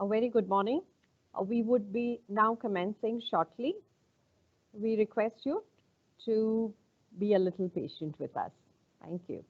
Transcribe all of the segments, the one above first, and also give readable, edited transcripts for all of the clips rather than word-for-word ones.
A very good morning. We would be now commencing shortly. We request you to be a little patient with us. Thank you.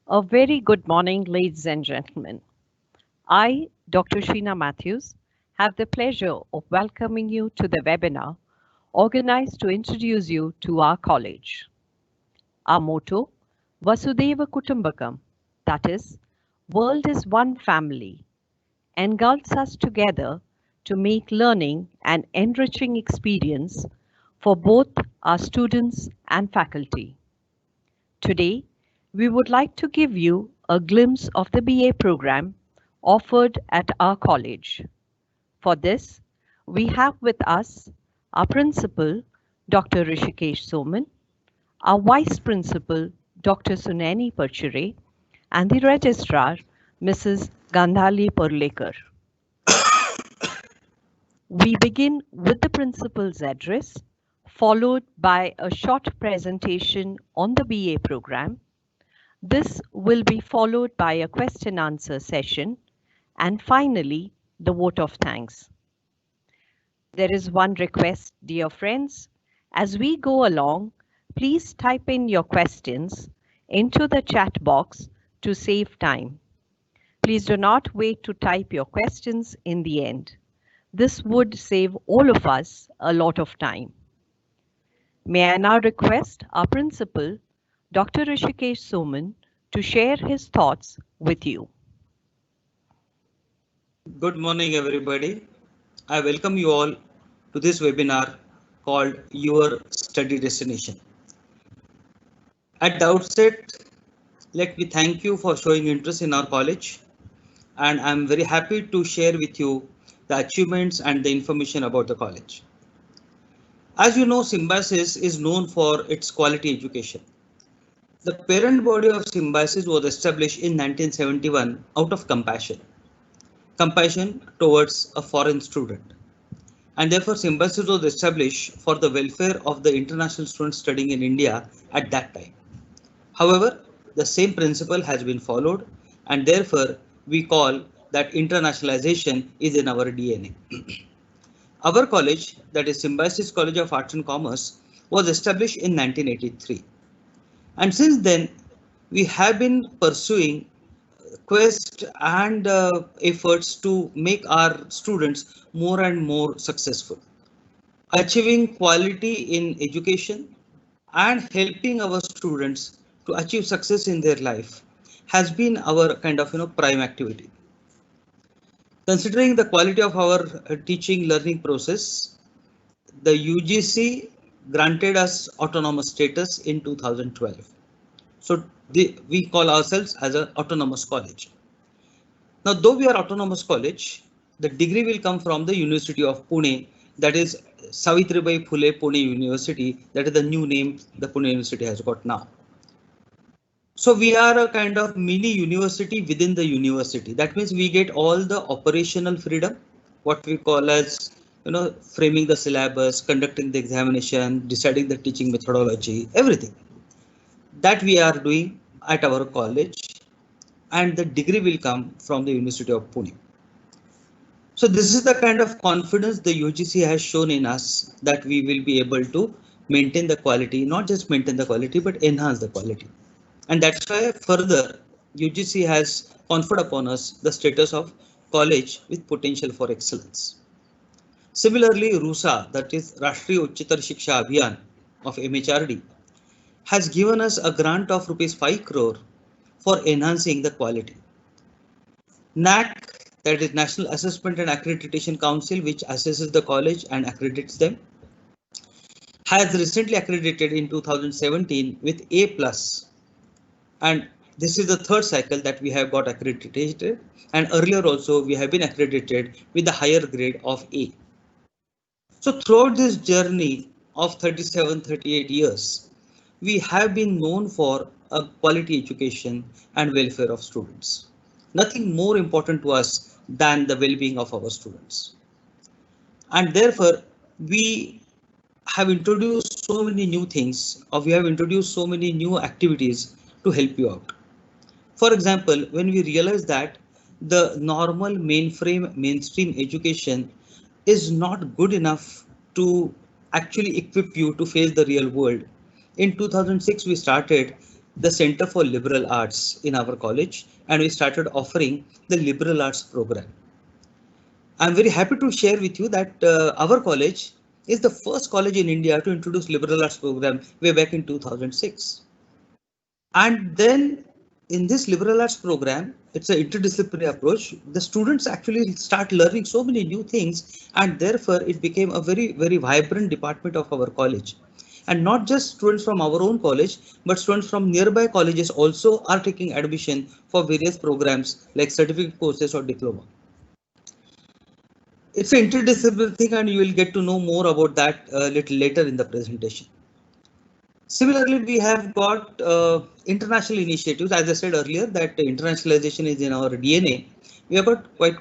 A very good morning, ladies and gentlemen. I, Dr. Sheena Matthews, have the pleasure of welcoming you to the webinar organized to introduce you to our college. Our motto, Vasudhaiva Kutumbakam, that is, world is one family, engulfs us together to make learning an enriching experience for both our students and faculty. Today, we would like to give you a glimpse of the BA program offered at our college. For this, we have with us our principal, Dr. Rishikesh Soman, our vice principal, Dr. Sunani Parchure, and the registrar, Mrs. Gandhali Purlekar. We begin with the principal's address, followed by a short presentation on the BA program. This will be followed by a question-answer session, and finally, the vote of thanks. There is one request, dear friends. As we go along, please type in your questions into the chat box to save time. Please do not wait to type your questions in the end. This would save all of us a lot of time. May I now request our principal, Dr. Rishikesh Soman, to share his thoughts with you. Good morning, everybody. I welcome you all to this webinar called Your Study Destination. At the outset, let me thank you for showing interest in our college, and I'm very happy to share with you the achievements and the information about the college. As you know, Symbiosis is known for its quality education. The parent body of Symbiosis was established in 1971 out of compassion towards a foreign student. And therefore Symbiosis was established for the welfare of the international students studying in India at that time. However, the same principle has been followed, and therefore we call that internationalization is in our DNA. Our college, that is Symbiosis College of Arts and Commerce, was established in 1983. And since then, we have been pursuing quest and efforts to make our students more and more successful, achieving quality in education and helping our students to achieve success in their life has been our kind of prime activity. Considering the quality of our teaching learning process, the UGC granted us autonomous status in 2012. So we call ourselves as an autonomous college. Now, though we are autonomous college, the degree will come from the University of Pune, that is Savitribai Phule Pune University. That is the new name the Pune University has got now. So we are a kind of mini university within the university. That means we get all the operational freedom, what we call as framing the syllabus, conducting the examination, deciding the teaching methodology, everything that we are doing at our college, and the degree will come from the University of Pune. So this is the kind of confidence the UGC has shown in us that we will be able to maintain the quality, not just maintain the quality, but enhance the quality. And that's why further UGC has conferred upon us the status of college with potential for excellence. Similarly, RUSA, that is Rashtriya Uchchatar Shiksha Abhiyan of MHRD, has given us a grant of rupees 5 crore for enhancing the quality. NAC, that is National Assessment and Accreditation Council, which assesses the college and accredits them, has recently accredited in 2017 with A+, and this is the third cycle that we have got accredited, and earlier also we have been accredited with the higher grade of A. So throughout this journey of 37-38 years, we have been known for a quality education and welfare of students. Nothing more important to us than the well-being of our students. And therefore, we have introduced so many new things, or we have introduced so many new activities to help you out. For example, when we realize that the normal mainstream education is not good enough to actually equip you to face the real world, in 2006 we started the Center for Liberal Arts in our college, and we started offering the liberal arts program. I'm very happy to share with you that our college is the first college in India to introduce liberal arts program way back in 2006. And then in this liberal arts program, it's an interdisciplinary approach. The students actually start learning so many new things, and therefore it became a very, very vibrant department of our college. And not just students from our own college, but students from nearby colleges also are taking admission for various programs like certificate courses or diploma. It's an interdisciplinary thing, and you will get to know more about that a little later in the presentation. Similarly, we have got international initiatives. As I said earlier, that internationalization is in our DNA. We have got quite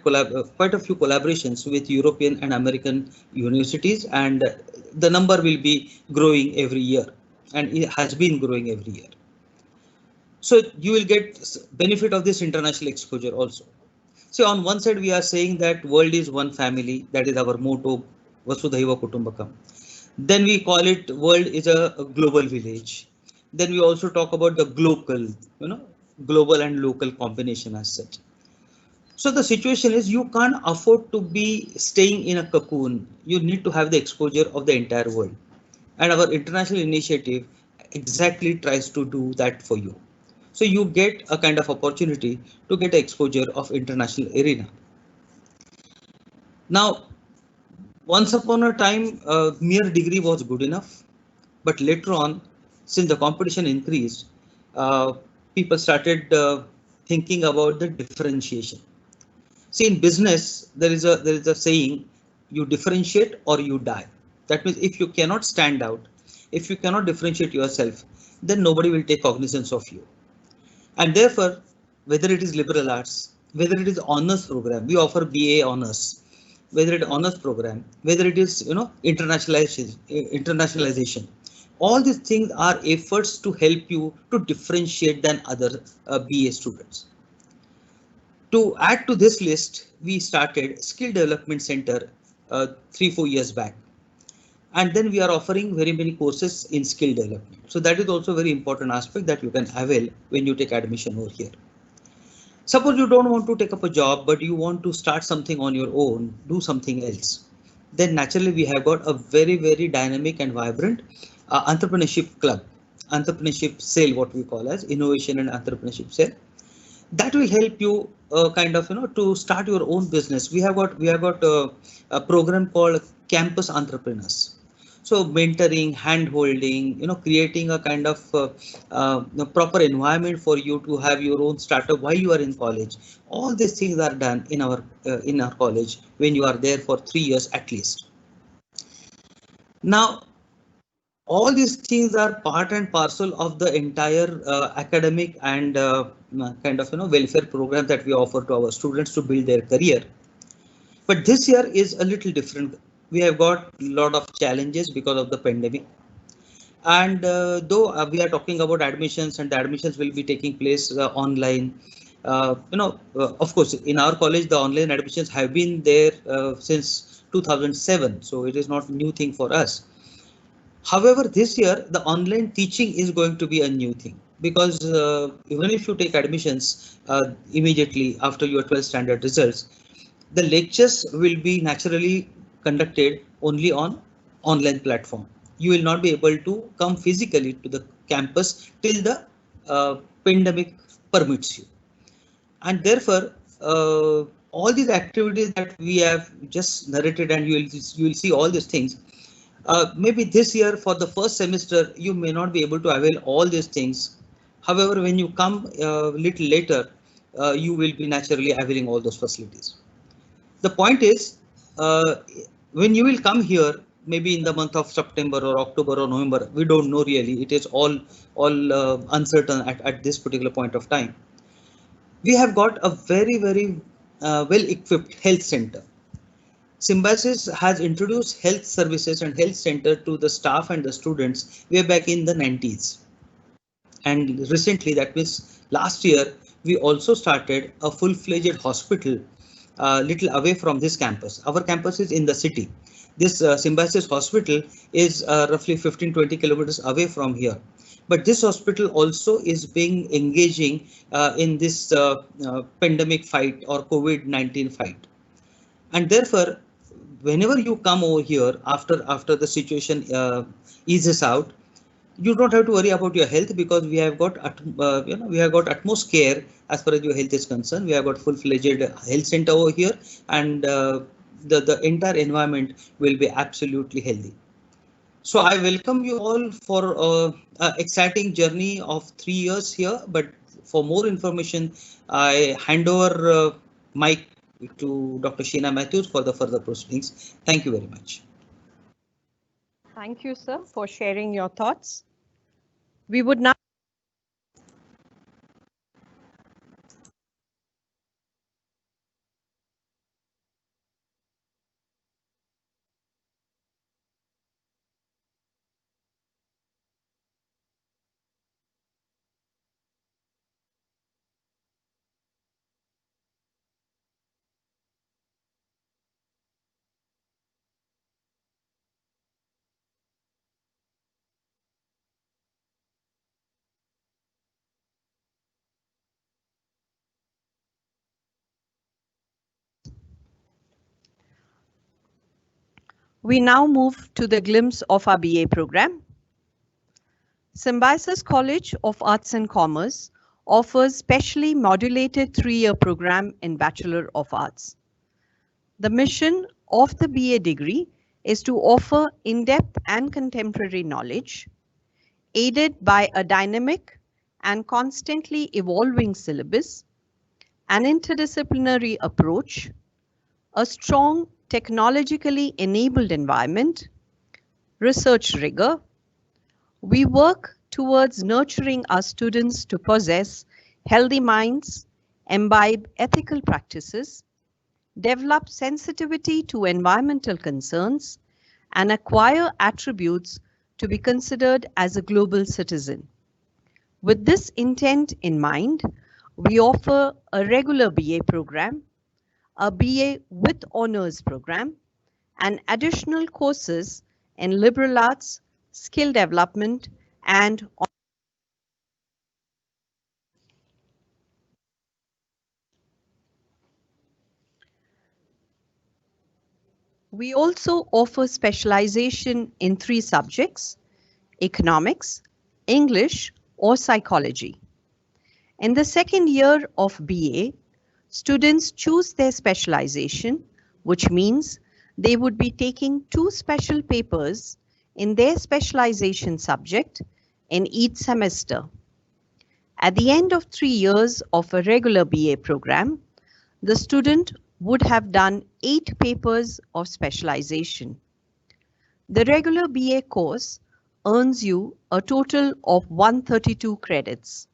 a few collaborations with European and American universities, and the number will be growing every year, and it has been growing every year. So you will get benefit of this international exposure also. So on one side, we are saying that world is one family. That is our motto. Vasudhaiva Kutumbakam. Then we call it world is a global village. Then we also talk about the global, global and local combination as such. So the situation is you can't afford to be staying in a cocoon. You need to have the exposure of the entire world. And our international initiative exactly tries to do that for you. So you get a kind of opportunity to get exposure of international arena. Now, once upon a time, mere degree was good enough, but later on, since the competition increased, uh, people started thinking about the differentiation. See, in business, there is a saying, you differentiate or you die. That means if you cannot stand out, if you cannot differentiate yourself, then nobody will take cognizance of you. And therefore, whether it is liberal arts, whether it is honors program, we offer BA honors, whether it is honors program, whether it is internationalization, all these things are efforts to help you to differentiate than other BA students. To add to this list, we started Skill Development Center 3 4 years back, and then we are offering very many courses in skill development. So that is also a very important aspect that you can avail when you take admission over here. Suppose you don't want to take up a job, but you want to start something on your own, do something else. Then naturally we have got a very dynamic and vibrant entrepreneurship club, entrepreneurship cell, what we call as innovation and entrepreneurship cell. That will help you kind of to start your own business. We have got a program called Campus Entrepreneurs. So mentoring, hand holding, creating a kind of proper environment for you to have your own startup while you are in college. All these things are done in our college when you are there for 3 years at least. Now, all these things are part and parcel of the entire academic and kind of welfare program that we offer to our students to build their career. But this year is a little different. We have got a lot of challenges because of the pandemic. And though we are talking about admissions and the admissions will be taking place online, of course, in our college, the online admissions have been there since 2007. So it is not a new thing for us. However, this year the online teaching is going to be a new thing because even if you take admissions immediately after your 12th standard results, the lectures will be naturally conducted only on online platform. You will not be able to come physically to the campus till the pandemic permits you. And therefore, all these activities that we have just narrated and you will see all these things. Maybe this year for the first semester, you may not be able to avail all these things. However, when you come a little later, you will be naturally availing all those facilities. The point is, uh, when you will come here, maybe in the month of September or October or November, we don't know really. It is all uncertain at this particular point of time. We have got a very well equipped health center. Symbiosis has introduced health services and health center to the staff and the students way back in the 90s. And recently, that means last year, we also started a full-fledged hospital little away from this campus. Our campus is in the city. This Symbiosis hospital is roughly 15-20 kilometers away from here. But this hospital also is being engaging in this pandemic fight or COVID-19 fight. And therefore, whenever you come over here after the situation eases out, you don't have to worry about your health because we have got we have got utmost care as far as your health is concerned. We have got full-fledged health center over here, and the entire environment will be absolutely healthy. So I welcome you all for a exciting journey of 3 years here. But for more information, I hand over mic to Dr. Sheena Matthews for the further proceedings. Thank you very much. Thank you, sir, for sharing your thoughts. We would now We now move to the glimpse of our BA program. Symbiosis College of Arts and Commerce offers specially modulated 3-year program in Bachelor of Arts. The mission of the BA degree is to offer in-depth and contemporary knowledge, aided by a dynamic and constantly evolving syllabus, an interdisciplinary approach, a strong technologically enabled environment, research rigor. We work towards nurturing our students to possess healthy minds, imbibe ethical practices, develop sensitivity to environmental concerns, and acquire attributes to be considered as a global citizen. With this intent in mind, we offer a regular BA program, a BA with honors program, and additional courses in liberal arts, skill development, and we also offer specialization in 3 subjects: economics, English, or psychology. In the second year of BA, students choose their specialization, which means they would be taking 2 special papers in their specialization subject in each semester. At the end of 3 years of a regular BA program, the student would have done 8 papers of specialization. The regular BA course earns you a total of 132 credits.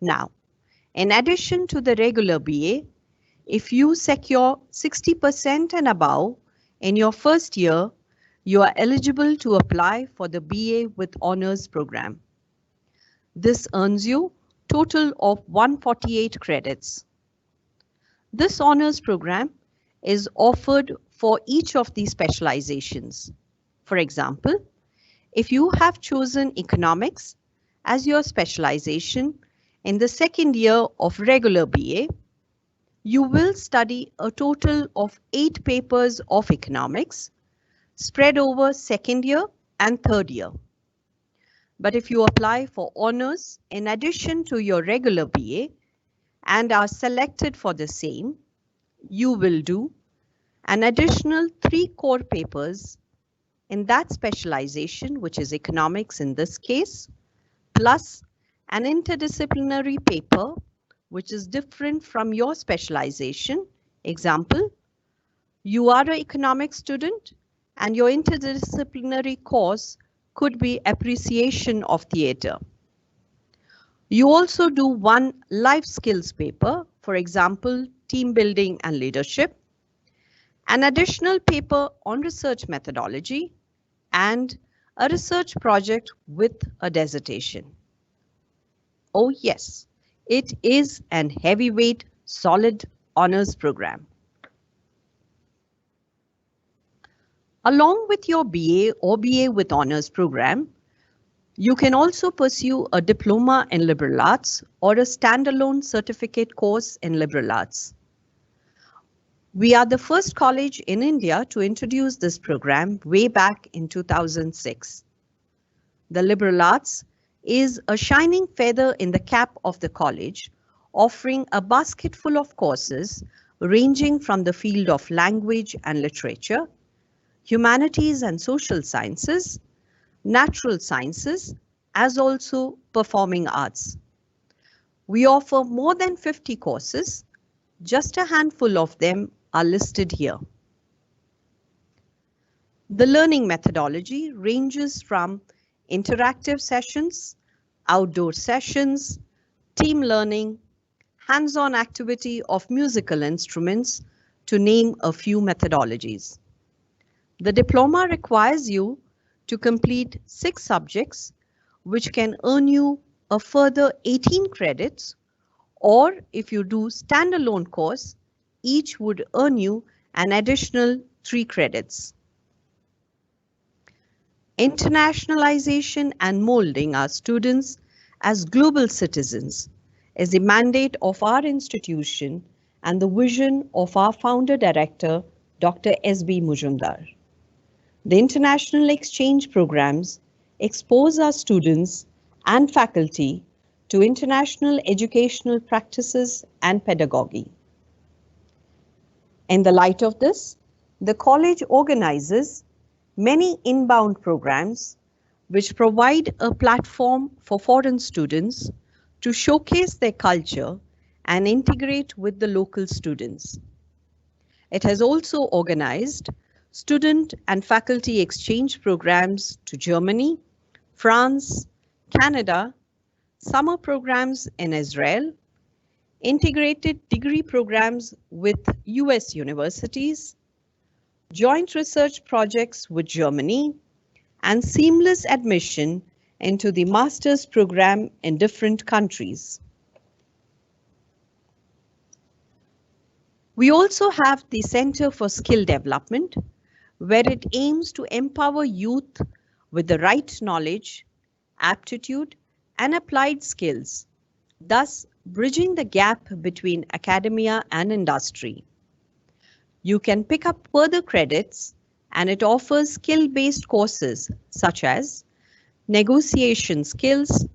Now, in addition to the regular BA, if you secure 60% and above in your first year, you are eligible to apply for the BA with honors program. This earns you total of 148 credits. This honors program is offered for each of these specializations. For example, if you have chosen economics as your specialization in the second year of regular BA, you will study a total of 8 papers of economics spread over second year and third year. But if you apply for honors in addition to your regular BA and are selected for the same, you will do an additional 3 core papers in that specialization, which is economics in this case, plus an interdisciplinary paper, which is different from your specialization. Example, you are an economics student and your interdisciplinary course could be appreciation of theatre. You also do 1 life skills paper, for example, team building and leadership, an additional paper on research methodology, and a research project with a dissertation. Oh yes, it is an heavyweight, solid honors program. Along with your BA or BA with honors program, you can also pursue a diploma in liberal arts or a standalone certificate course in liberal arts. We are the first college in India to introduce this program way back in 2006. The liberal arts is a shining feather in the cap of the college, offering a basket full of courses ranging from the field of language and literature, humanities and social sciences, natural sciences, as also performing arts. We offer more than 50 courses. Just a handful of them are listed here. The learning methodology ranges from interactive sessions, outdoor sessions, team learning, hands-on activity of musical instruments, to name a few methodologies. The diploma requires you to complete 6 subjects, which can earn you a further 18 credits, or if you do standalone course, each would earn you an additional 3 credits. Internationalization and molding our students as global citizens is the mandate of our institution and the vision of our founder director, Dr. S.B. Mujumdar. The international exchange programs expose our students and faculty to international educational practices and pedagogy. In the light of this, the college organizes many inbound programs which provide a platform for foreign students to showcase their culture and integrate with the local students. It has also organized student and faculty exchange programs to Germany, France, Canada, summer programs in Israel, integrated degree programs with US universities, joint research projects with Germany, and seamless admission into the master's program in different countries. We also have the Center for Skill Development, where it aims to empower youth with the right knowledge, aptitude, and applied skills, thus bridging the gap between academia and industry. You can pick up further credits, and it offers skill-based courses such as negotiation skills,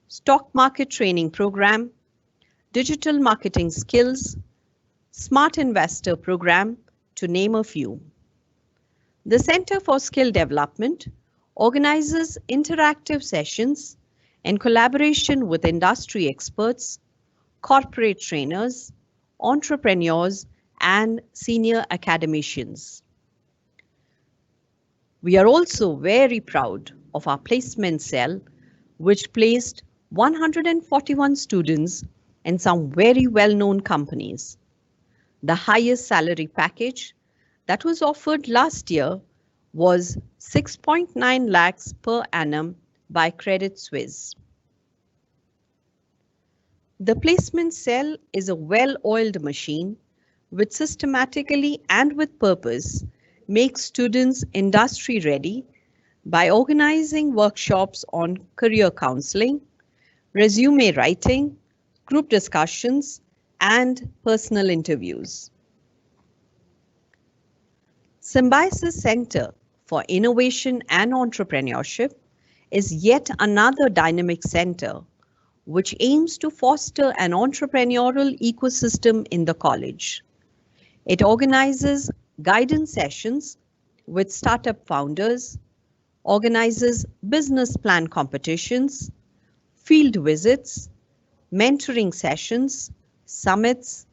stock market training program, digital marketing skills, smart investor program, to name a few. The Center for Skill Development organizes interactive sessions in collaboration with industry experts, corporate trainers, entrepreneurs, and senior academicians. We are also very proud of our placement cell, which placed 141 students in some very well-known companies. The highest salary package that was offered last year was 6.9 lakhs per annum by Credit Suisse. The placement cell is a well-oiled machine which systematically and with purpose makes students industry ready by organizing workshops on career counseling, resume writing, group discussions, and personal interviews. Symbiosis Center for Innovation and Entrepreneurship is yet another dynamic center which aims to foster an entrepreneurial ecosystem in the college. It organizes guidance sessions with startup founders, organizes business plan competitions, field visits, mentoring sessions, summits,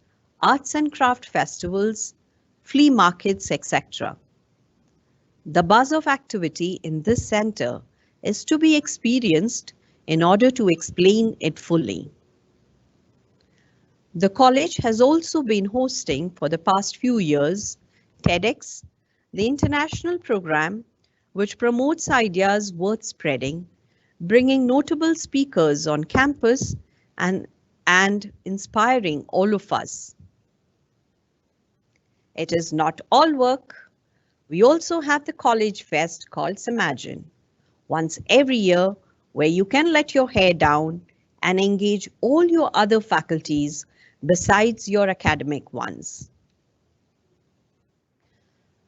arts and craft festivals, flea markets, etc. The buzz of activity in this center is to be experienced in order to explain it fully. The college has also been hosting for the past few years TEDx, the international program which promotes ideas worth spreading, bringing notable speakers on campus and inspiring all of us. It is not all work. We also have the college fest called Simagine, once every year, where you can let your hair down and engage all your other faculties besides your academic ones.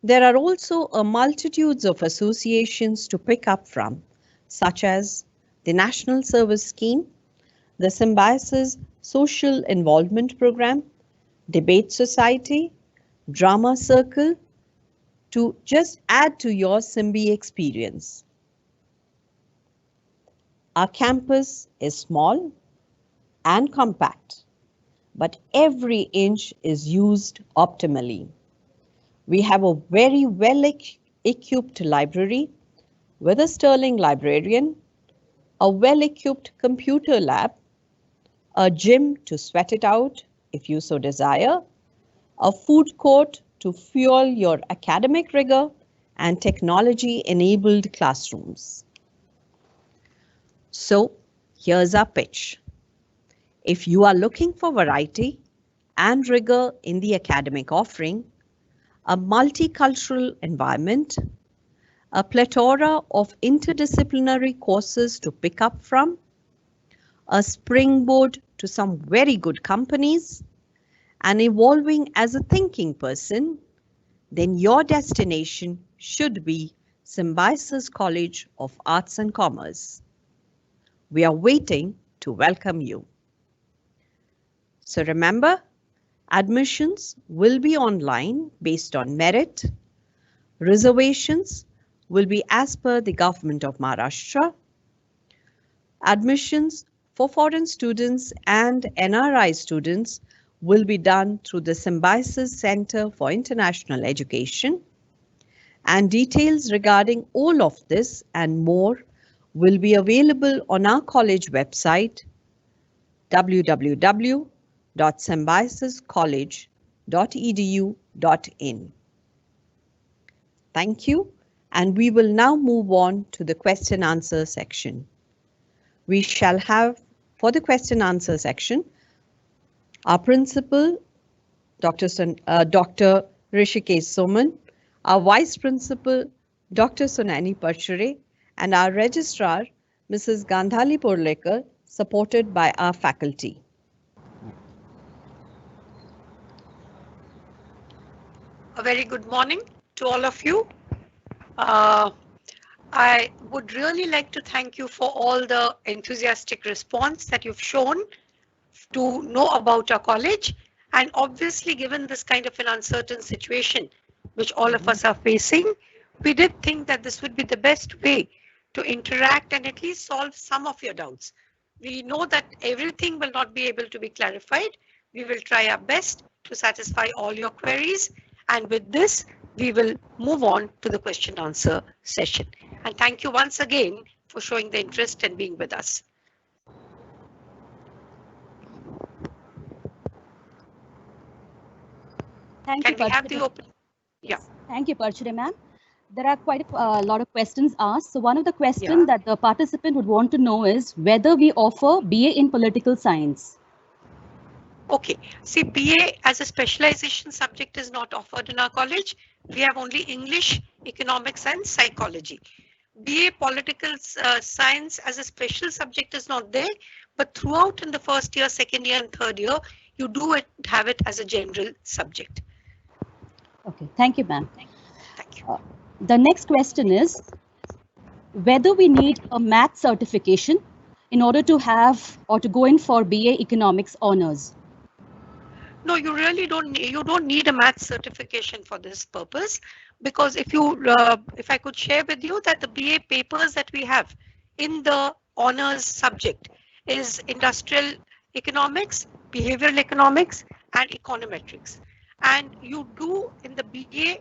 There are also a multitudes of associations to pick up from, such as the National Service Scheme, the Symbiosis Social Involvement Program, Debate Society, Drama Circle, to just add to your Symbi experience. Our campus is small and compact, but every inch is used optimally. We have a very well-equipped library with a sterling librarian, a well-equipped computer lab, a gym to sweat it out if you so desire, a food court to fuel your academic rigor, and technology-enabled classrooms. So here's our pitch. If you are looking for variety and rigor in the academic offering, a multicultural environment, a plethora of interdisciplinary courses to pick up from, a springboard to some very good companies, and evolving as a thinking person, then your destination should be Symbiosis College of Arts and Commerce. We are waiting to welcome you. So remember, admissions will be online based on merit. Reservations will be as per the Government of Maharashtra. Admissions for foreign students and NRI students will be done through the Symbiosis Center for International Education. And details regarding all of this and more will be available on our college website, www.symbiosiscollege.edu.in. Thank you, and we will now move on to the question answer section. We shall have, for the question answer section, our principal, Dr. Rishikesh Soman, our vice principal, Dr. Sunani Parchure, and our registrar, Mrs. Gandhali Porlekar, supported by our faculty. A very good morning to all of you. I would really like to thank you for all the enthusiastic response that you've shown to know about our college. And obviously, given this kind of an uncertain situation, which all of us are facing, we did think that this would be the best way to interact and at least solve some of your doubts. We know that everything will not be able to be clarified. We will try our best to satisfy all your queries. And with this, we will move on to the question answer session. And thank you once again for showing the interest and being with us. Thank Can you, we have the open? Yeah. Thank you, Parchure ma'am. There are quite a lot of questions asked. So one of the questions that the participant would want to know is whether we offer BA in political science. Okay, see, BA as a specialization subject is not offered in our college. We have only English, economics and psychology. BA political science as a special subject is not there, but throughout in the first year, second year and third year, you do have it as a general subject. Okay, thank you, ma'am. Thank you. The next question is whether we need a math certification in order to have or to go in for BA economics honors. No, you really don't. You don't need a math certification for this purpose, because if I could share with you that the BA papers that we have in the honors subject is industrial economics, behavioral economics, and econometrics. And you do in the BA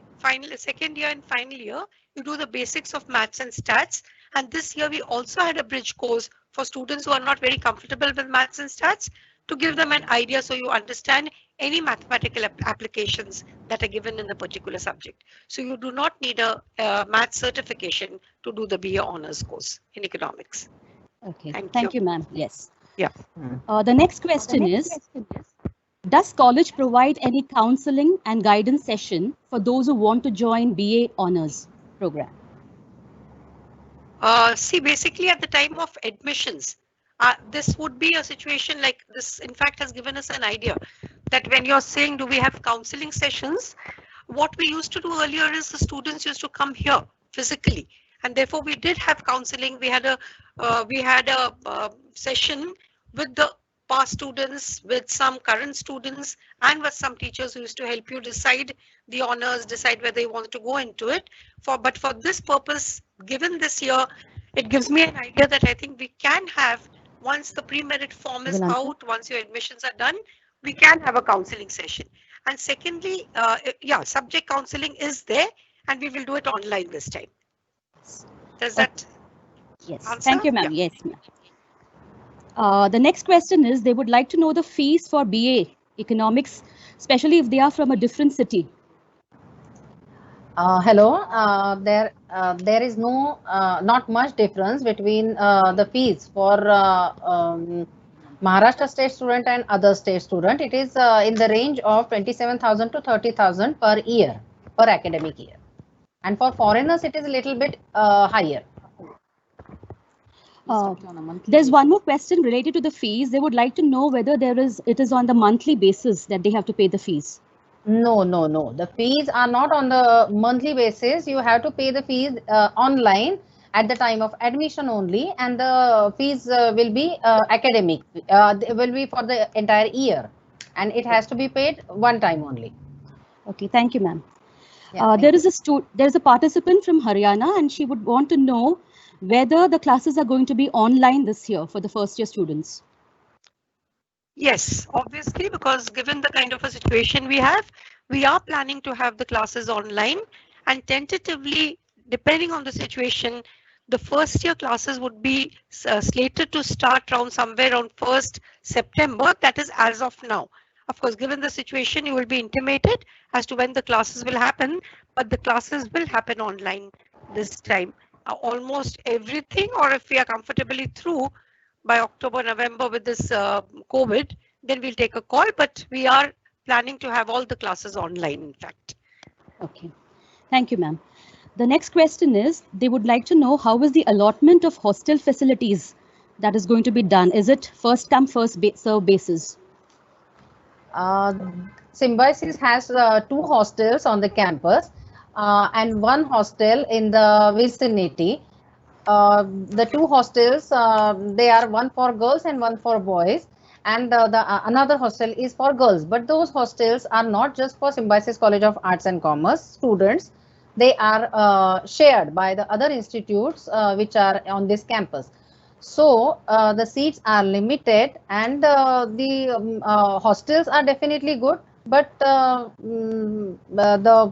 second year and final year, you do the basics of maths and stats. And this year we also had a bridge course for students who are not very comfortable with maths and stats, to give them an idea so you understand any mathematical applications that are given in the particular subject. So you do not need a math certification to do the BA honors course in economics. Okay, thank you, ma'am. Yes. Yeah. The next question is, does college provide any counseling and guidance session for those who want to join BA honors program? See, basically at the time of admissions, this would be a situation like this, in fact, has given us an idea that when you're saying, do we have counseling sessions? What we used to do earlier is the students used to come here physically, and therefore we did have counseling. We had a session with the past students, with some current students, and with some teachers who used to help you decide the honors, decide whether you want to go into it. But for this purpose, given this year, it gives me an idea that I think we can have, once the pre-merit form is out, once your admissions are done, we can have a counseling session. And secondly, subject counseling is there, and we will do it online this time. Does that answer? Yes, thank you, ma'am. Yeah. Yes, ma'am. The next question is, they would like to know the fees for BA economics, especially if they are from a different city. Hello, there is not much difference between the fees for Maharashtra state student and other state student. It is in the range of 27,000 to 30,000 per year, per academic year. And for foreigners, it is a little bit higher. There's one more question related to the fees. They would like to know whether it is on the monthly basis that they have to pay the fees. No, no, no. The fees are not on the monthly basis. You have to pay the fees online at the time of admission only, and the fees will be academic. They will be for the entire year, and it has to be paid one time only. Okay, thank you, ma'am. Yeah, There is a participant from Haryana, and she would want to know whether the classes are going to be online this year for the first year students. Yes, obviously, because given the kind of a situation we have, we are planning to have the classes online, and tentatively, depending on the situation, the first year classes would be slated to start around somewhere around 1st September. That is as of now. Of course, given the situation, you will be intimated as to when the classes will happen, but the classes will happen online this time. Almost everything, or if we are comfortably through by October, November with this COVID, then we'll take a call, but we are planning to have all the classes online, in fact. Okay, thank you, ma'am. The next question is, they would like to know how is the allotment of hostel facilities that is going to be done? Is it first come, first serve basis? Symbiosis has 2 hostels on the campus and 1 hostel in the vicinity. The 2 hostels, they are one for girls and one for boys, and another hostel is for girls. But those hostels are not just for Symbiosis College of Arts and Commerce students. They are shared by the other institutes which are on this campus. So the seats are limited, and the hostels are definitely good, but the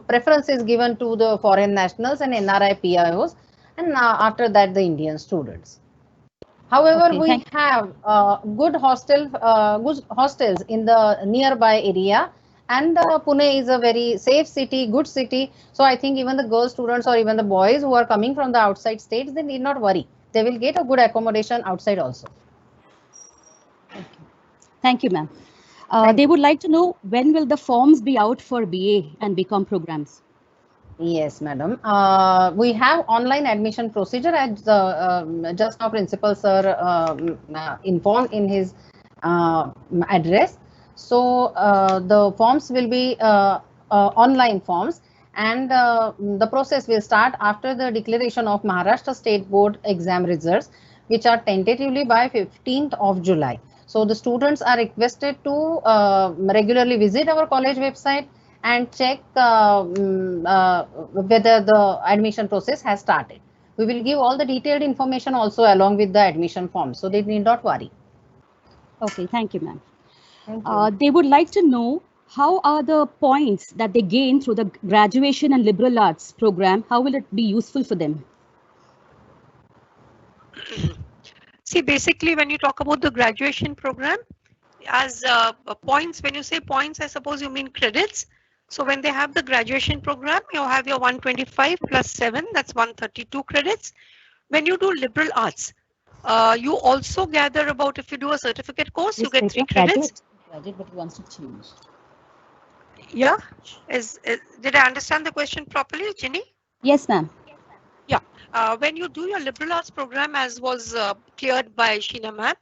preference is given to the foreign nationals and NRI PIOs, and after that the Indian students. However, Okay, we have good hostels in the nearby area, and Pune is a very safe city, good city. So I think even the girl students or even the boys who are coming from the outside states, they need not worry. They will get a good accommodation outside also. Okay. Thank you, ma'am. They would like to know when will the forms be out for BA and BCom programs? Yes, madam. We have online admission procedure, as just now principal sir informed in his address. So the forms will be online forms, and the process will start after the declaration of Maharashtra State Board exam results, which are tentatively by 15th of July. So the students are requested to regularly visit our college website and check whether the admission process has started. We will give all the detailed information also along with the admission form, so they need not worry. Okay, thank you, ma'am. Thank you. They would like to know how are the points that they gain through the graduation and liberal arts program, how will it be useful for them? See, basically, when you talk about the graduation program, as points, when you say points, I suppose you mean credits. So when they have the graduation program, you have your 125 plus 7, that's 132 credits. When you do liberal arts, you also gather about, if you do a certificate course, you get 3 credits. Graduate, but he wants to change. Yeah, did I understand the question properly, Ginny? Yes, ma'am. Yeah, when you do your liberal arts program, as was cleared by Sheena ma'am,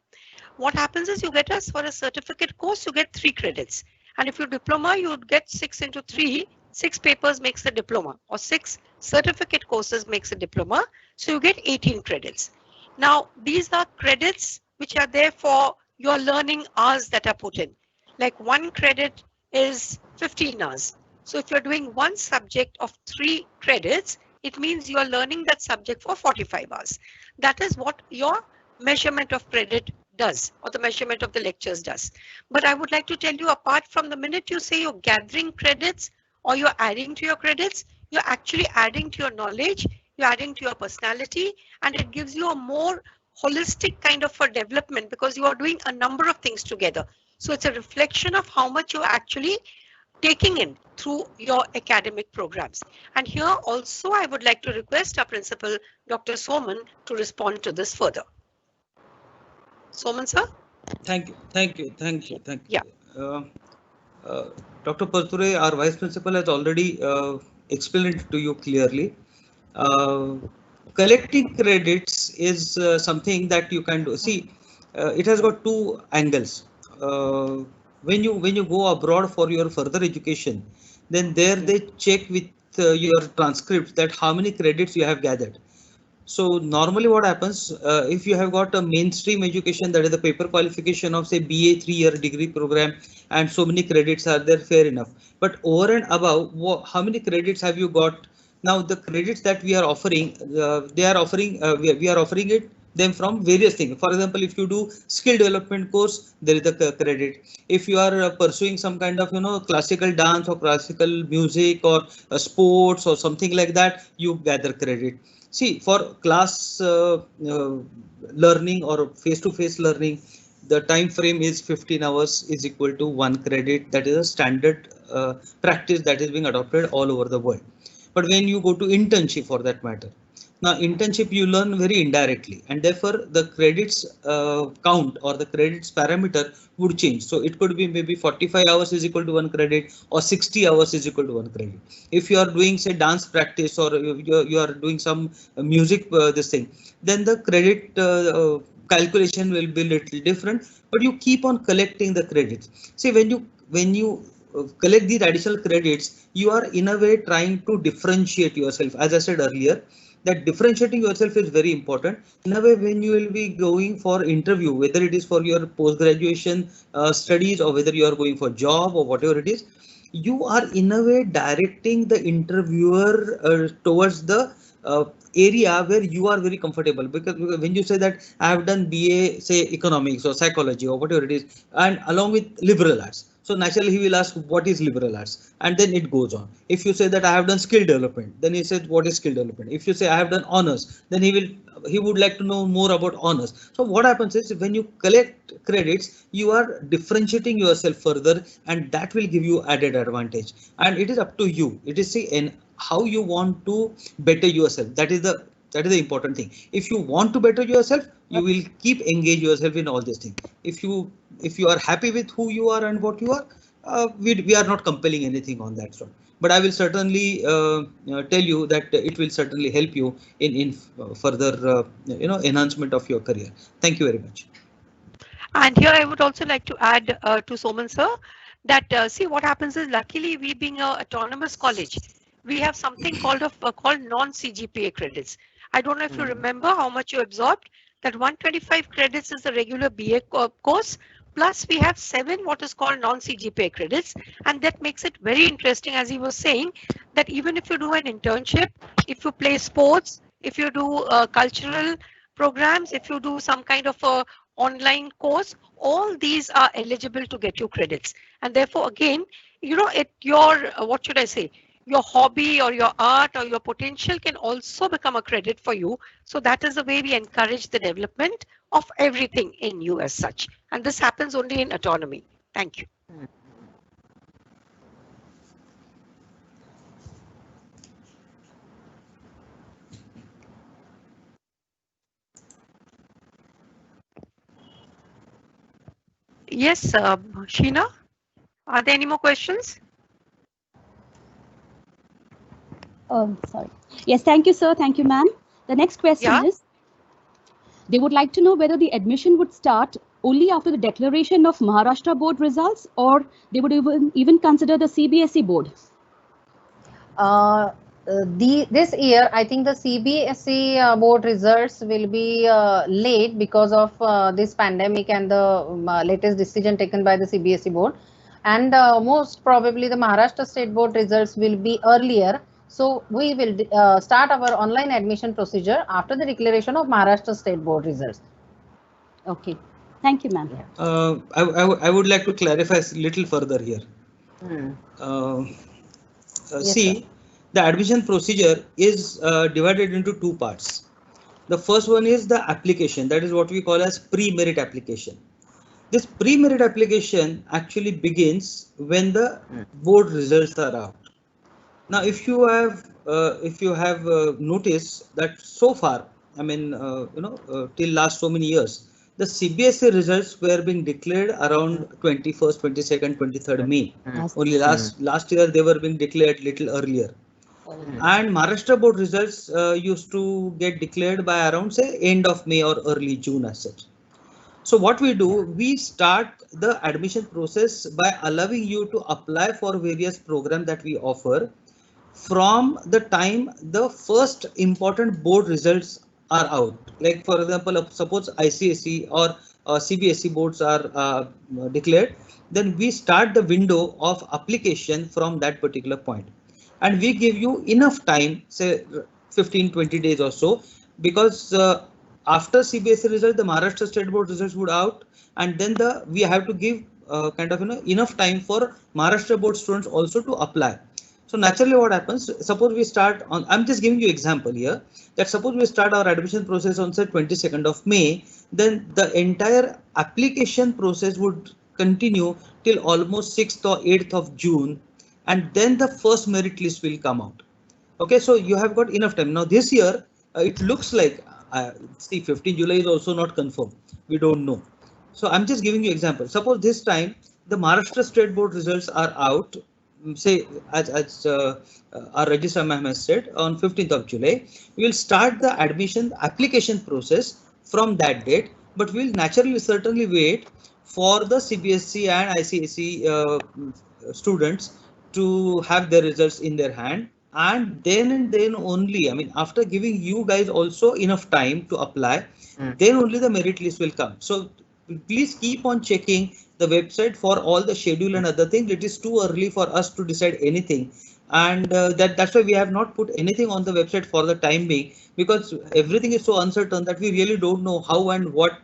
what happens is you get us for a certificate course, you get 3 credits. And if you diploma, you would get 6 into 3, 6 papers makes a diploma, or 6 certificate courses makes a diploma. So you get 18 credits. Now, these are credits which are there for your learning hours that are put in. Like 1 credit is 15 hours. So if you're doing one subject of 3 credits, it means you're learning that subject for 45 hours. That is what your measurement of credit does, or the measurement of the lectures does. But I would like to tell you, apart from the minute you say you're gathering credits or you're adding to your credits, you're actually adding to your knowledge, you're adding to your personality, and it gives you a more holistic kind of a development because you are doing a number of things together. So it's a reflection of how much you're actually taking in through your academic programs. And here also I would like to request our principal, Dr. Soman, to respond to this further. Soman sir? Thank you. Yeah. Dr. Parture, our Vice Principal, has already explained to you clearly. Collecting credits is something that you can do. See, it has got 2 angles. when you go abroad for your further education, then there they check with your transcripts that how many credits you have gathered. So normally what happens, if you have got a mainstream education, that is the paper qualification of say BA 3-year degree program, and so many credits are there, fair enough. But over and above, how many credits have you got? Now the credits that we are offering, we are offering it them from various things. For example, if you do skill development course, there is a credit. If you are pursuing some kind of classical dance or classical music or sports or something like that, you gather credit. See, for class learning or face-to-face learning, the time frame is 15 hours is equal to 1 credit. That is a standard practice that is being adopted all over the world. But when you go to internship, for that matter, now internship you learn very indirectly, and therefore the credits count or the credits parameter would change. So it could be maybe 45 hours is equal to 1 credit, or 60 hours is equal to 1 credit. If you are doing say dance practice, or you are doing some music this thing, then the credit calculation will be little different, but you keep on collecting the credits. See, when you collect these additional credits, you are in a way trying to differentiate yourself. As I said earlier, that differentiating yourself is very important. In a way, when you will be going for interview, whether it is for your post graduation studies, or whether you are going for job or whatever it is, you are in a way directing the interviewer towards the area where you are very comfortable. Because when you say that I have done BA say economics or psychology or whatever it is, and along with liberal arts, so naturally he will ask what is liberal arts, and then it goes on. If you say that I have done skill development, then he says what is skill development. If you say I have done honors, then he would like to know more about honors. So what happens is, when you collect credits, you are differentiating yourself further, and that will give you added advantage. And it is up to you. It is see, and how you want to better yourself. That is the important thing. If you want to better yourself, you will keep engage yourself in all these things. If you are happy with who you are and what you are, we are not compelling anything on that front. But I will certainly tell you that it will certainly help you in further enhancement of your career. Thank you very much. And here I would also like to add to Soman sir that see what happens is, luckily we being a autonomous college, we have something called non-CGPA credits. I don't know if you remember how much you absorbed. That 125 credits is the regular BA course, plus we have 7 what is called non-CGPA credits, and that makes it very interesting, as he was saying, that even if you do an internship, if you play sports, if you do cultural programs, if you do some kind of a online course, all these are eligible to get you credits. And therefore, again, your what should I say, your hobby or your art or your potential can also become a credit for you. So that is the way we encourage the development of everything in you as such. And this happens only in autonomy. Thank you. Yes, Sheena, are there any more questions? Sorry. Yes, thank you, sir. Thank you, ma'am. The next question is, they would like to know whether the admission would start only after the declaration of Maharashtra board results, or they would even consider the CBSE board. This year, I think the CBSE board results will be late because of this pandemic and the latest decision taken by the CBSE board. And most probably the Maharashtra state board results will be earlier. So we will start our online admission procedure after the declaration of Maharashtra state board results. Okay. Thank you, ma'am. I would like to clarify a little further here. Yes, see, sir. the admission procedure is divided into 2 parts. The first one is the application, that is what we call as pre-merit application. This pre-merit application actually begins when the board results are out. Now, if you have noticed that so far, I mean, till last so many years, the CBSE results were being declared around 21st, 22nd, 23rd May. Only last year they were being declared little earlier. And Maharashtra board results used to get declared by around say end of May or early June as such. So what we do, we start the admission process by allowing you to apply for various programs that we offer from the time the first important board results are out. Like for example, suppose ICSE or CBSE boards are declared, then we start the window of application from that particular point. And we give you enough time, say 15-20 days or so, because after CBSE result, the Maharashtra State Board results would out, and then we have to give kind of enough time for Maharashtra Board students also to apply. So naturally what happens, suppose we start on, I'm just giving you example here, that suppose we start our admission process on say 22nd of May, then the entire application process would continue till almost 6th or 8th of June, and then the first merit list will come out. Okay, so you have got enough time. Now this year, it looks like, see 15 July is also not confirmed. We don't know. So I'm just giving you example. Suppose this time the Maharashtra State Board results are out, say as our registrar ma'am has said, on 15th of July, we will start the admission application process from that date, but we'll naturally certainly wait for the CBSE and ICSE students to have their results in their hand, and then only, I mean, after giving you guys also enough time to apply, then only the merit list will come. So please keep on checking the website for all the schedule and other things. It is too early for us to decide anything, and that's why we have not put anything on the website for the time being, because everything is so uncertain that we really don't know how and what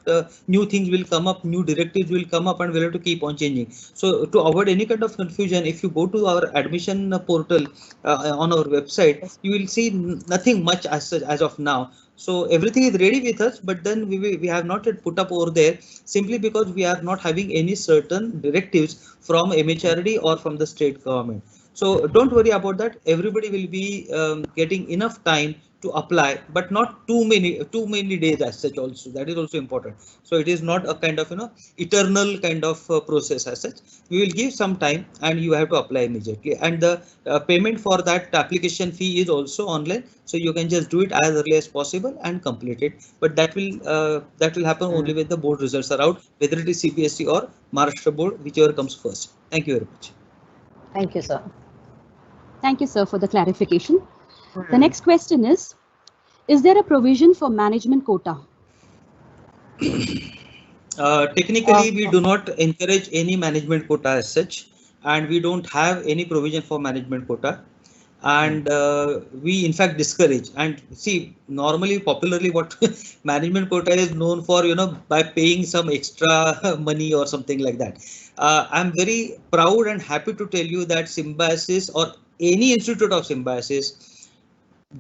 new things will come up, new directives will come up, and we'll have to keep on changing. So to avoid any kind of confusion, if you go to our admission portal on our website, you will see nothing much as such as of now. So everything is ready with us, but then we have not yet put up over there, simply because we are not having any certain directives from MHRD or from the state government. So don't worry about that. Everybody will be getting enough time to apply, but not too many days as such. Also, that is also important. So it is not a kind of eternal kind of process as such. We will give some time, and you have to apply immediately. And the payment for that application fee is also online, so you can just do it as early as possible and complete it. But that will happen only when the board results are out, whether it is CBSE or Maharashtra Board, whichever comes first. Thank you very much. Thank you, sir. Thank you, sir, for the clarification. The next question is there a provision for management quota? Technically, we do not encourage any management quota as such, and we don't have any provision for management quota. And we in fact discourage. And see, normally, popularly, what management quota is known for, by paying some extra money or something like that. I'm very proud and happy to tell you that Symbiosis or any institute of Symbiosis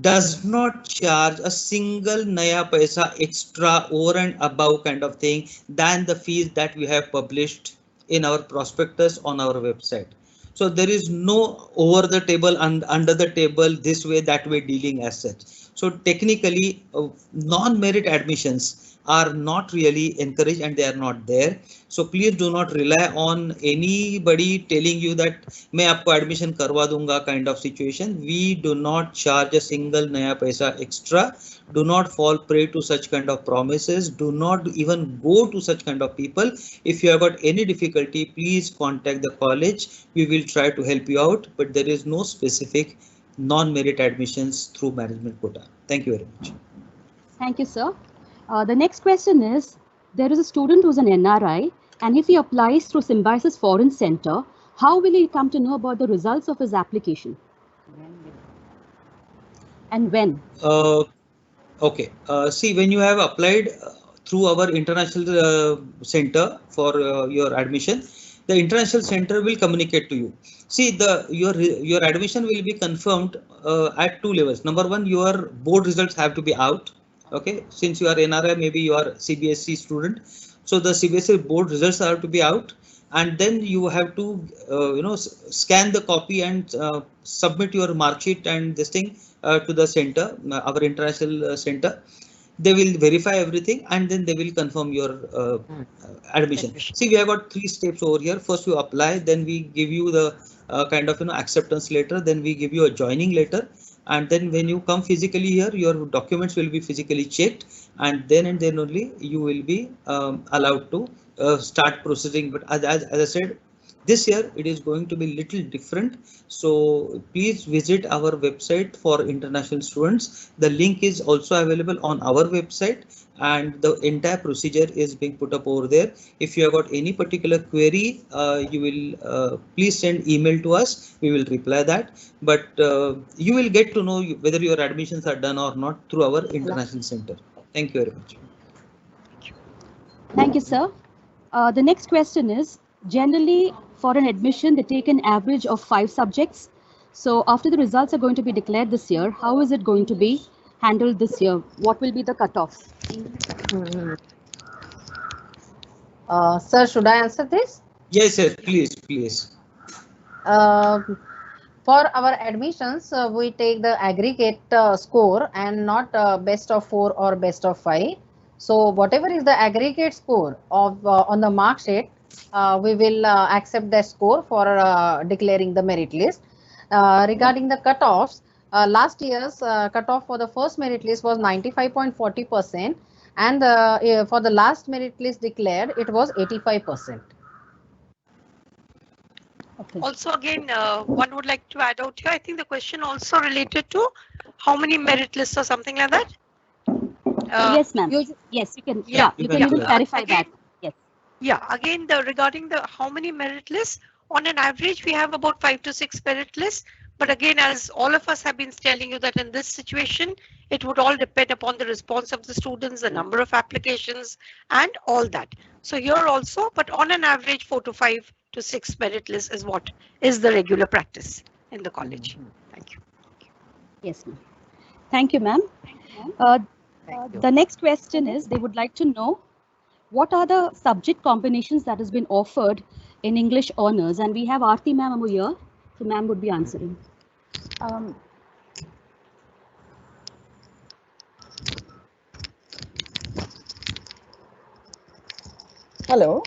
does not charge a single naya paisa extra over and above kind of thing than the fees that we have published in our prospectus on our website. So there is no over the table and under the table, this way, that way dealing as such. So technically, non-merit admissions are not really encouraged, and they are not there. So please do not rely on anybody telling you that मैं आपको admission करवा दूंगा kind of situation. We do not charge a single naya paisa extra. Do not fall prey to such kind of promises. Do not even go to such kind of people. If you have got any difficulty, please contact the college. We will try to help you out, but there is no specific non-merit admissions through management quota. Thank you very much. Thank you, sir. The next question is, there is a student who's an NRI, and if he applies through Symbiosis Foreign Center, how will he come to know about the results of his application? And when? Okay. See, when you have applied through our international center for your admission, the international center will communicate to you. See, your admission will be confirmed at two levels. Number one, your board results have to be out. Okay, since you are NRI, maybe you are CBSE student, so the CBSE board results have to be out, and then you have to scan the copy and submit your mark sheet and this thing to the center, our international center. They will verify everything, and then they will confirm your admission. See, we have got three steps over here. First you apply, then we give you the kind of acceptance letter, then we give you a joining letter, and then when you come physically here, your documents will be physically checked, and then only you will be allowed to start processing. But as I said, this year it is going to be little different, so please visit our website for international students. The link is also available on our website, and the entire procedure is being put up over there. If you have got any particular query, you will please send email to us, we will reply that. But you will get to know whether your admissions are done or not through our international center. Thank you very much. Thank you, sir. The next question is, generally for an admission, they take an average of 5 subjects. So after the results are going to be declared this year, how is it going to be handled this year? What will be the cutoff? Sir, should I answer this? Yes, sir, please. For our admissions, we take the aggregate score and not best of 4 or best of 5. So whatever is the aggregate score of on the mark sheet, we will accept that score for declaring the merit list. Regarding the cutoffs, last year's cutoff for the first merit list was 95.40%, and for the last merit list declared, it was 85%. Okay. Also, again, one would like to add out here, I think the question also related to how many merit lists or something like that. Yes, ma'am. Yes, you can. Yeah, You can even clarify again, that. Yes. Yeah, again, regarding the how many merit lists, on an average, we have about 5 to 6 merit lists. But again, as all of us have been telling you that in this situation, it would all depend upon the response of the students, the number of applications, and all that. So here also, but on an average, 4 to 5 to 6 merit lists is what is the regular practice in the college. Thank you. Yes, ma'am. Thank you, ma'am. The next question is, they would like to know what are the subject combinations that has been offered in English honors, and we have Aarti ma'am over here, so ma'am would be answering. Hello.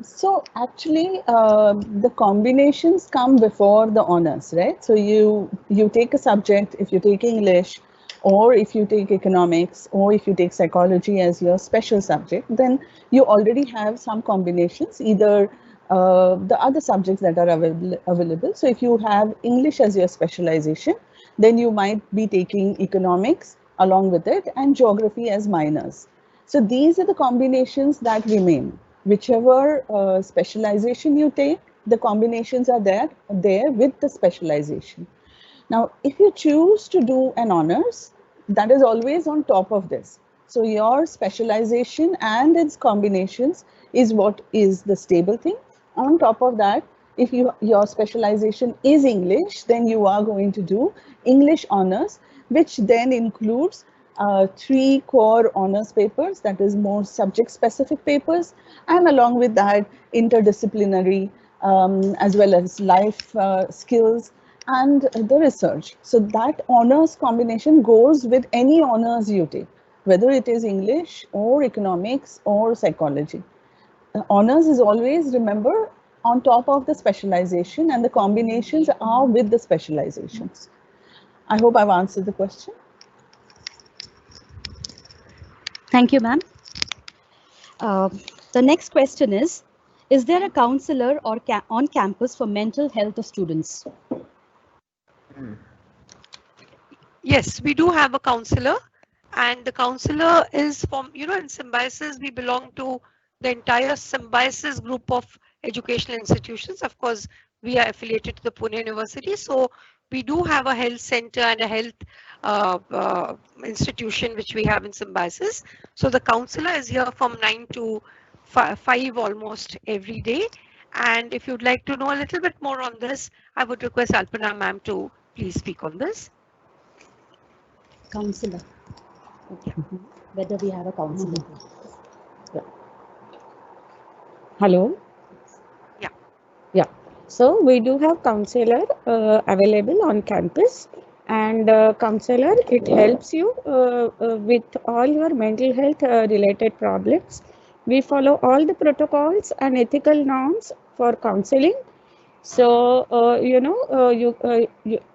So actually, the combinations come before the honors, right? So you take a subject, if you take English, or if you take economics, or if you take psychology as your special subject, then you already have some combinations, either the other subjects that are available. So if you have English as your specialization, then you might be taking economics along with it and geography as minors. So these are the combinations that remain. Whichever specialization you take, the combinations are there with the specialization. Now, if you choose to do an honors, that is always on top of this. So your specialization and its combinations is what is the stable thing. On top of that, if your specialization is English, then you are going to do English honors, which then includes 3 core honors papers, that is more subject specific papers, and along with that interdisciplinary as well as life skills and the research. So that honors combination goes with any honors you take, whether it is English or economics or psychology. Honors is always, remember, on top of the specialization, and the combinations are with the specializations. I hope I've answered the question. Thank you, ma'am. The next question is there a counselor or on campus for mental health of students? Yes, we do have a counselor, and the counselor is from, in Symbiosis, we belong to the entire Symbiosis group of educational institutions. Of course, we are affiliated to the Pune University, so we do have a health center and a health institution which we have in Symbiosis. So the counselor is here from 9 to 5 almost every day. And if you'd like to know a little bit more on this, I would request Alpana ma'am to please speak on this. Counselor. Okay. Whether we have a counselor. Hello. Yeah. So we do have counselor available on campus, and counselor, it helps you with all your mental health related problems. We follow all the protocols and ethical norms for counseling. So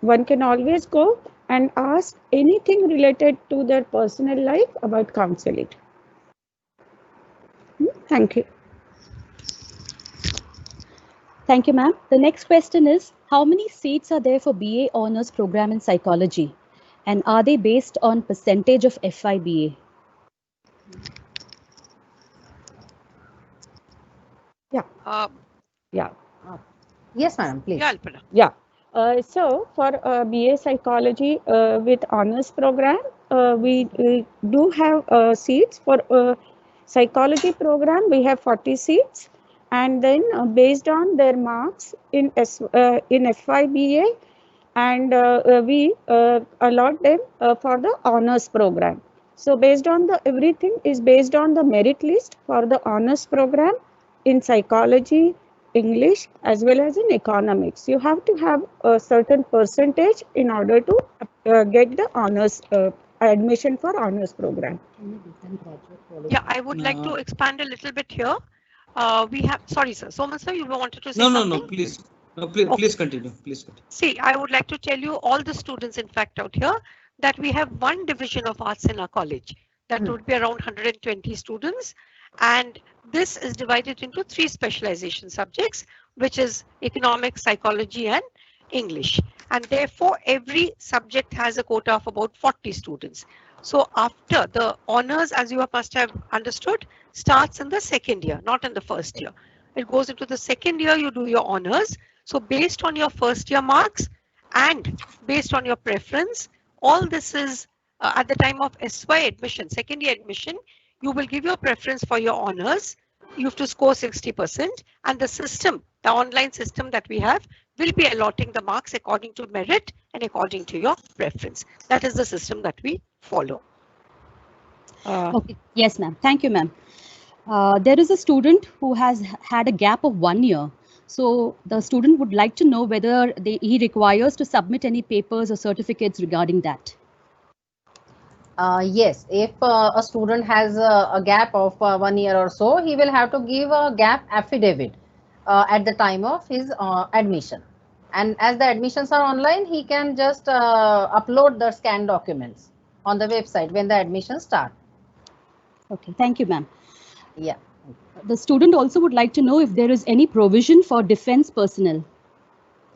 one can always go and ask anything related to their personal life about counseling. Thank you. Thank you, ma'am. The next question is, how many seats are there for BA Honours Program in Psychology? And are they based on percentage of FIBA? Yeah. Yeah. Yes, madam, please. Yeah, Alpana. Yeah. So for BA Psychology with Honours Program, we do have seats. For Psychology Program, we have 40 seats. And then based on their marks in FYBA, and we allot them for the Honours Program. So based on everything is based on the merit list for the Honours Program in Psychology, English, as well as in economics. You have to have a certain percentage in order to get the honors admission for Honours Program. Yeah, I would like to expand a little bit here. We have, sorry, sir. Soman, sir, you wanted to say something? No, please. No, please continue. Please continue. See, I would like to tell you all the students, in fact, out here, that we have one division of arts in our college. That would be around 120 students. And this is divided into 3 specialization subjects, which is economics, psychology, and English. And therefore, every subject has a quota of about 40 students. So after the honors, as you must have understood, starts in the second year, not in the first year. It goes into the second year, you do your honors. So based on your first year marks and based on your preference, all this is at the time of SY admission, second year admission, you will give your preference for your honors. You have to score 60%, and the system, the online system that we have, will be allotting the marks according to merit and according to your preference. That is the system that we follow. Okay. Yes, ma'am. Thank you, ma'am. There is a student who has had a gap of 1 year. So the student would like to know whether he requires to submit any papers or certificates regarding that. Yes, if a student has a gap of 1 year or so, he will have to give a gap affidavit at the time of his admission. And as the admissions are online, he can just upload the scanned documents on the website when the admissions start. Okay, thank you, ma'am. Yeah. The student also would like to know if there is any provision for defense personnel.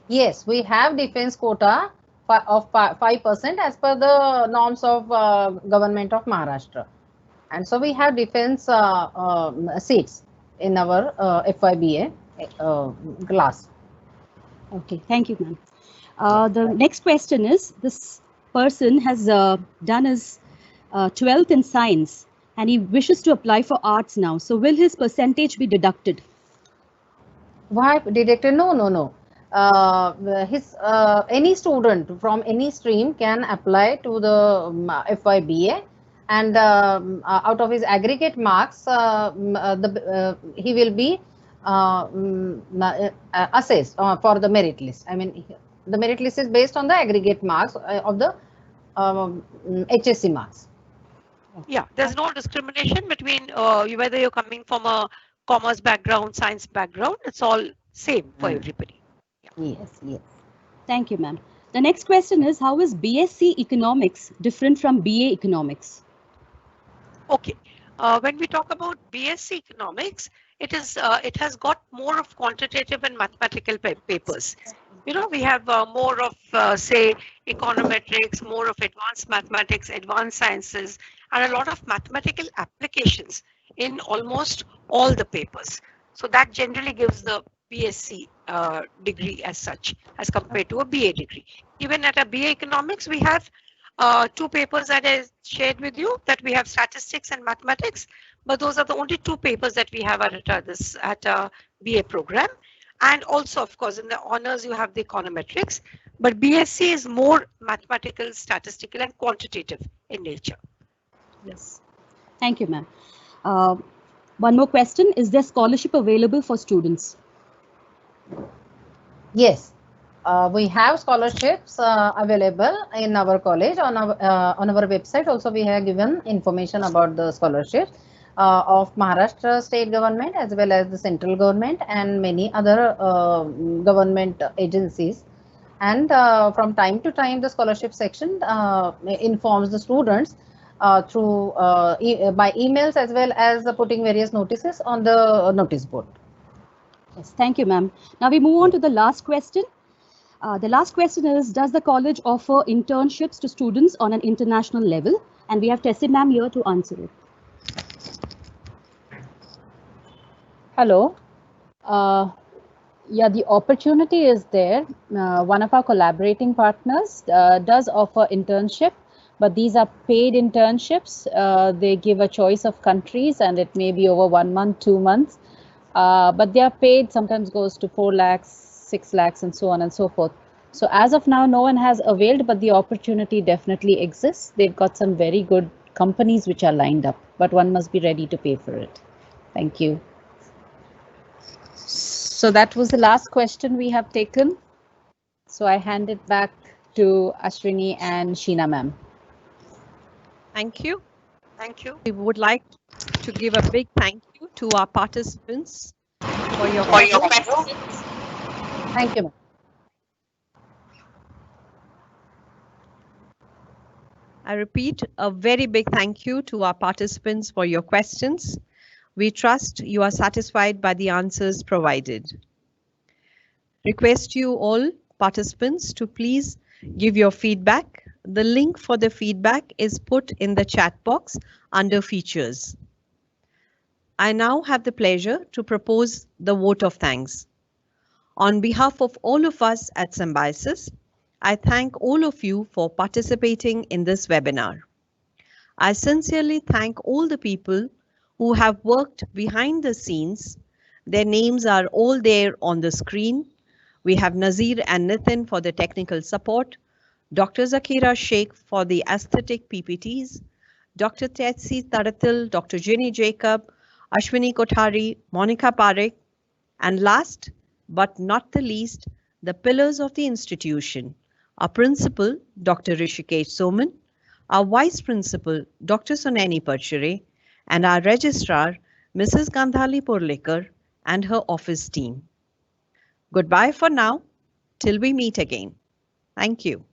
Yes, we have defense quota of 5% as per the norms of government of Maharashtra. And so we have defense seats in our FYBA class. Okay, thank you, ma'am. The next question is, this person has done his 12th in science and he wishes to apply for arts now. So will his percentage be deducted? Why deducted? No. Any student from any stream can apply to the FYBA, and out of his aggregate marks, he will be assessed for the merit list. I mean, the merit list is based on the aggregate marks of the HSC marks. Yeah, there's no discrimination between whether you're coming from a commerce background, science background. It's all same for everybody. Yeah. Yes. Thank you, ma'am. The next question is, how is BSc Economics different from BA Economics? Okay, when we talk about BSc Economics, it has got more of quantitative and mathematical papers. You know, we have more of say econometrics, more of advanced mathematics, advanced sciences, and a lot of mathematical applications in almost all the papers. So that generally gives the BSc degree as such, as compared to a BA degree. Even at a BA Economics, we have 2 papers that I shared with you, that we have statistics and mathematics, but those are the only 2 papers that we have at a BA program. And also, of course, in the honors, you have the econometrics, but BSc is more mathematical, statistical, and quantitative in nature. Yes. Thank you, ma'am. One more question. Is there scholarship available for students? Yes. We have scholarships available in our college. On our website also we have given information about the scholarships. of Maharashtra state government as well as the central government and many other government agencies. And from time to time, the scholarship section informs the students through by emails as well as putting various notices on the notice board. Yes, thank you, ma'am. Now we move on to the last question. The last question is, does the college offer internships to students on an international level? And we have Tessie ma'am here to answer it. Hello. Yeah, the opportunity is there. One of our collaborating partners does offer internship, but these are paid internships. They give a choice of countries and it may be over 1 month, 2 months, but they are paid, sometimes goes to 4 lakhs, 6 lakhs and so on and so forth. So as of now, no one has availed, but the opportunity definitely exists. They've got some very good companies which are lined up, but one must be ready to pay for it. Thank you. So that was the last question we have taken. So I hand it back to Ashwini and Sheena ma'am. Thank you. Thank you. We would like to give a big thank you to our participants for your questions. Thank you, ma'am. I repeat, a very big thank you to our participants for your questions. We trust you are satisfied by the answers provided. Request you all participants to please give your feedback. The link for the feedback is put in the chat box under features. I now have the pleasure to propose the vote of thanks. On behalf of all of us at Symbiosis, I thank all of you for participating in this webinar. I sincerely thank all the people who have worked behind the scenes. Their names are all there on the screen. We have Nazir and Nitin for the technical support, Dr. Zakira Sheikh for the aesthetic PPTs, Dr. Tetsi Taratil, Dr. Jenny Jacob, Ashwini Kothari, Monica Parekh, and last but not the least, the pillars of the institution, our principal, Dr. Rishikesh Soman, our vice principal, Dr. Soneni Parchure, and our registrar, Mrs. Gandhali Porlekar, and her office team. Goodbye for now, till we meet again. Thank you.